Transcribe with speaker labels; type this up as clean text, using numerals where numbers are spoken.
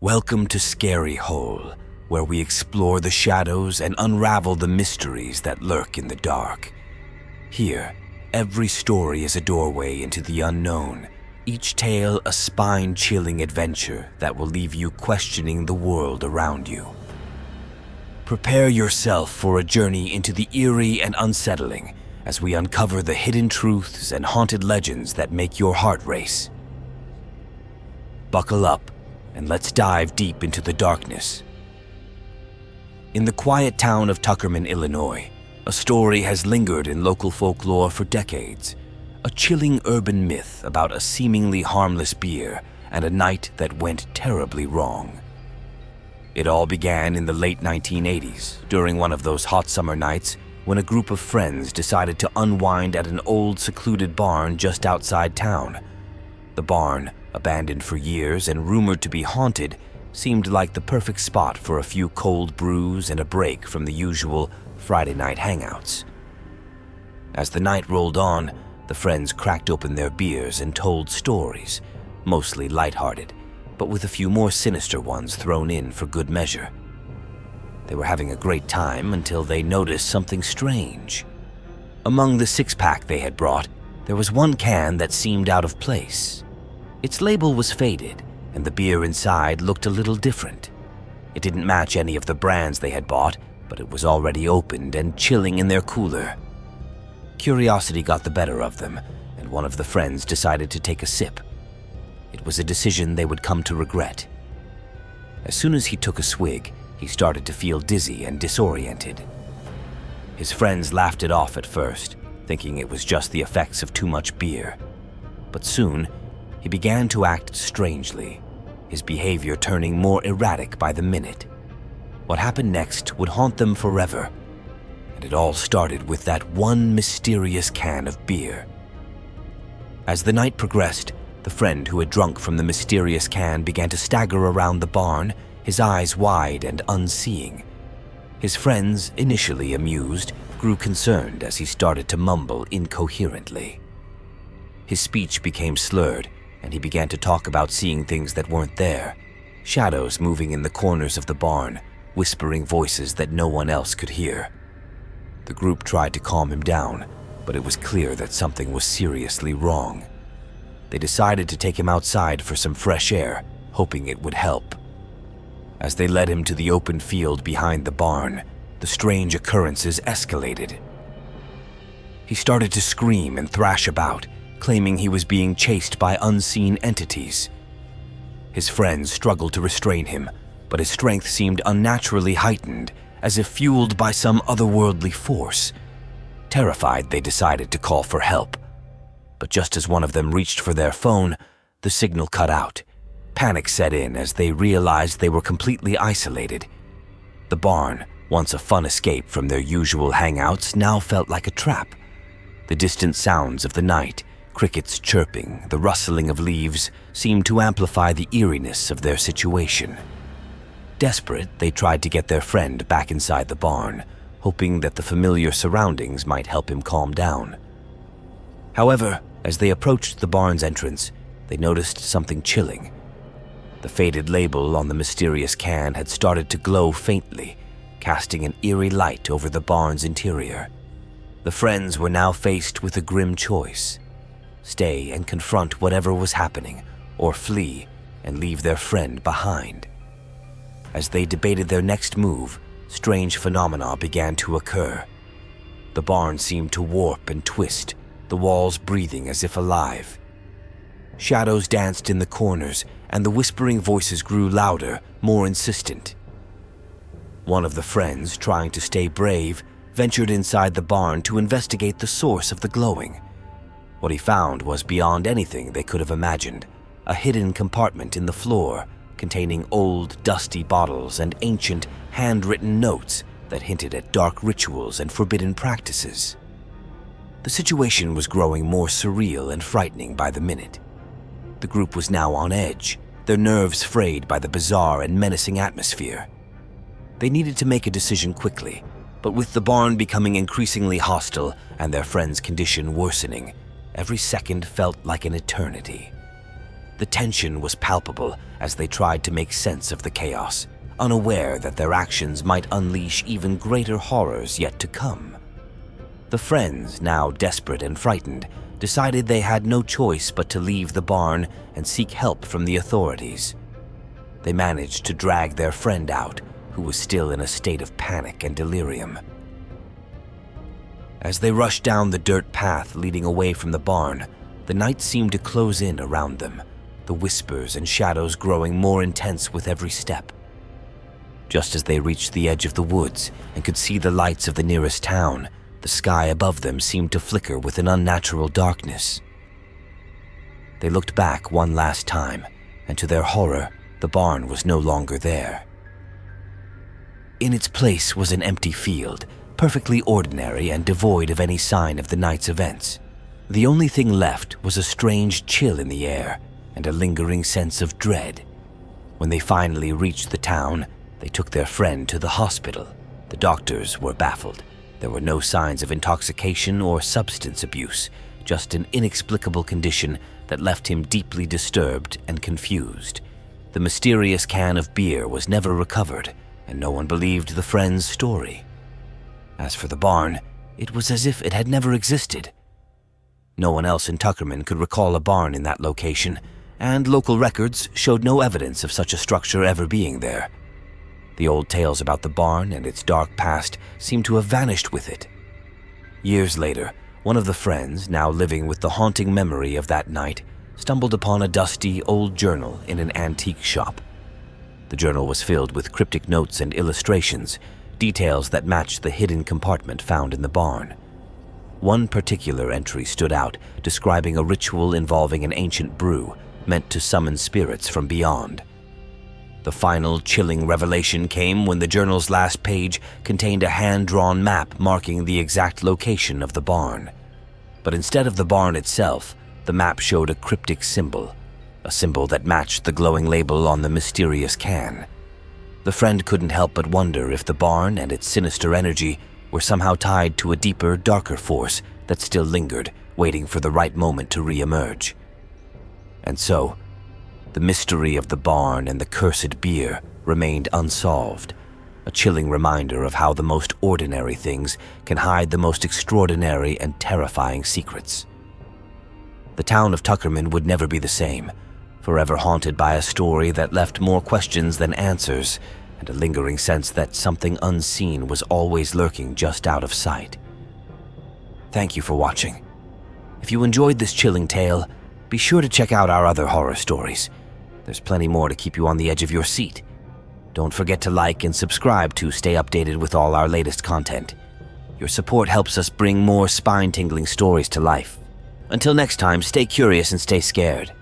Speaker 1: Welcome to Scary Hole, where we explore the shadows and unravel the mysteries that lurk in the dark. Here, every story is a doorway into the unknown, each tale a spine-chilling adventure that will leave you questioning the world around you. Prepare yourself for a journey into the eerie and unsettling as we uncover the hidden truths and haunted legends that make your heart race. Buckle up and let's dive deep into the darkness. In the quiet town of Tuckerman, Illinois, a story has lingered in local folklore for decades. A chilling urban myth about a seemingly harmless beer and a night that went terribly wrong. It all began in the late 1980s, during one of those hot summer nights when a group of friends decided to unwind at an old secluded barn just outside town. The barn, abandoned for years and rumored to be haunted, seemed like the perfect spot for a few cold brews and a break from the usual Friday night hangouts. As the night rolled on, the friends cracked open their beers and told stories, mostly lighthearted, but with a few more sinister ones thrown in for good measure. They were having a great time until they noticed something strange. Among the six-pack they had brought, there was one can that seemed out of place. Its label was faded, and the beer inside looked a little different. It didn't match any of the brands they had bought, but it was already opened and chilling in their cooler. Curiosity got the better of them, and one of the friends decided to take a sip. It was a decision they would come to regret. As soon as he took a swig, he started to feel dizzy and disoriented. His friends laughed it off at first, thinking it was just the effects of too much beer. But soon, he began to act strangely, his behavior turning more erratic by the minute. What happened next would haunt them forever, and it all started with that one mysterious can of beer. As the night progressed, the friend who had drunk from the mysterious can began to stagger around the barn, his eyes wide and unseeing. His friends, initially amused, grew concerned as he started to mumble incoherently. His speech became slurred, and he began to talk about seeing things that weren't there, shadows moving in the corners of the barn, whispering voices that no one else could hear. The group tried to calm him down, but it was clear that something was seriously wrong. They decided to take him outside for some fresh air, hoping it would help. As they led him to the open field behind the barn, the strange occurrences escalated. He started to scream and thrash about, claiming he was being chased by unseen entities. His friends struggled to restrain him, but his strength seemed unnaturally heightened, as if fueled by some otherworldly force. Terrified, they decided to call for help. But just as one of them reached for their phone, the signal cut out. Panic set in as they realized they were completely isolated. The barn, once a fun escape from their usual hangouts, now felt like a trap. The distant sounds of the night, crickets chirping, the rustling of leaves, seemed to amplify the eeriness of their situation. Desperate, they tried to get their friend back inside the barn, hoping that the familiar surroundings might help him calm down. However, as they approached the barn's entrance, they noticed something chilling. The faded label on the mysterious can had started to glow faintly, casting an eerie light over the barn's interior. The friends were now faced with a grim choice: stay and confront whatever was happening, or flee and leave their friend behind. As they debated their next move, strange phenomena began to occur. The barn seemed to warp and twist, the walls breathing as if alive. Shadows danced in the corners, and the whispering voices grew louder, more insistent. One of the friends, trying to stay brave, ventured inside the barn to investigate the source of the glowing. What he found was beyond anything they could have imagined: a hidden compartment in the floor containing old, dusty bottles and ancient, handwritten notes that hinted at dark rituals and forbidden practices. The situation was growing more surreal and frightening by the minute. The group was now on edge, their nerves frayed by the bizarre and menacing atmosphere. They needed to make a decision quickly, but with the barn becoming increasingly hostile and their friend's condition worsening, every second felt like an eternity. The tension was palpable as they tried to make sense of the chaos, unaware that their actions might unleash even greater horrors yet to come. The friends, now desperate and frightened, decided they had no choice but to leave the barn and seek help from the authorities. They managed to drag their friend out, who was still in a state of panic and delirium. As they rushed down the dirt path leading away from the barn, the night seemed to close in around them, the whispers and shadows growing more intense with every step. Just as they reached the edge of the woods and could see the lights of the nearest town, the sky above them seemed to flicker with an unnatural darkness. They looked back one last time, and to their horror, the barn was no longer there. In its place was an empty field, perfectly ordinary and devoid of any sign of the night's events. The only thing left was a strange chill in the air and a lingering sense of dread. When they finally reached the town, they took their friend to the hospital. The doctors were baffled. There were no signs of intoxication or substance abuse, just an inexplicable condition that left him deeply disturbed and confused. The mysterious can of beer was never recovered, and no one believed the friend's story. As for the barn, it was as if it had never existed. No one else in Tuckerman could recall a barn in that location, and local records showed no evidence of such a structure ever being there. The old tales about the barn and its dark past seemed to have vanished with it. Years later, one of the friends, now living with the haunting memory of that night, stumbled upon a dusty old journal in an antique shop. The journal was filled with cryptic notes and illustrations, details that matched the hidden compartment found in the barn. One particular entry stood out, describing a ritual involving an ancient brew meant to summon spirits from beyond. The final chilling revelation came when the journal's last page contained a hand-drawn map marking the exact location of the barn. But instead of the barn itself, the map showed a cryptic symbol, a symbol that matched the glowing label on the mysterious can. The friend couldn't help but wonder if the barn and its sinister energy were somehow tied to a deeper, darker force that still lingered, waiting for the right moment to re-emerge. And so, the mystery of the barn and the cursed beer remained unsolved, a chilling reminder of how the most ordinary things can hide the most extraordinary and terrifying secrets. The town of Tuckerman would never be the same, forever haunted by a story that left more questions than answers, and a lingering sense that something unseen was always lurking just out of sight. Thank you for watching. If you enjoyed this chilling tale, be sure to check out our other horror stories. There's plenty more to keep you on the edge of your seat. Don't forget to like and subscribe to stay updated with all our latest content. Your support helps us bring more spine-tingling stories to life. Until next time, stay curious and stay scared.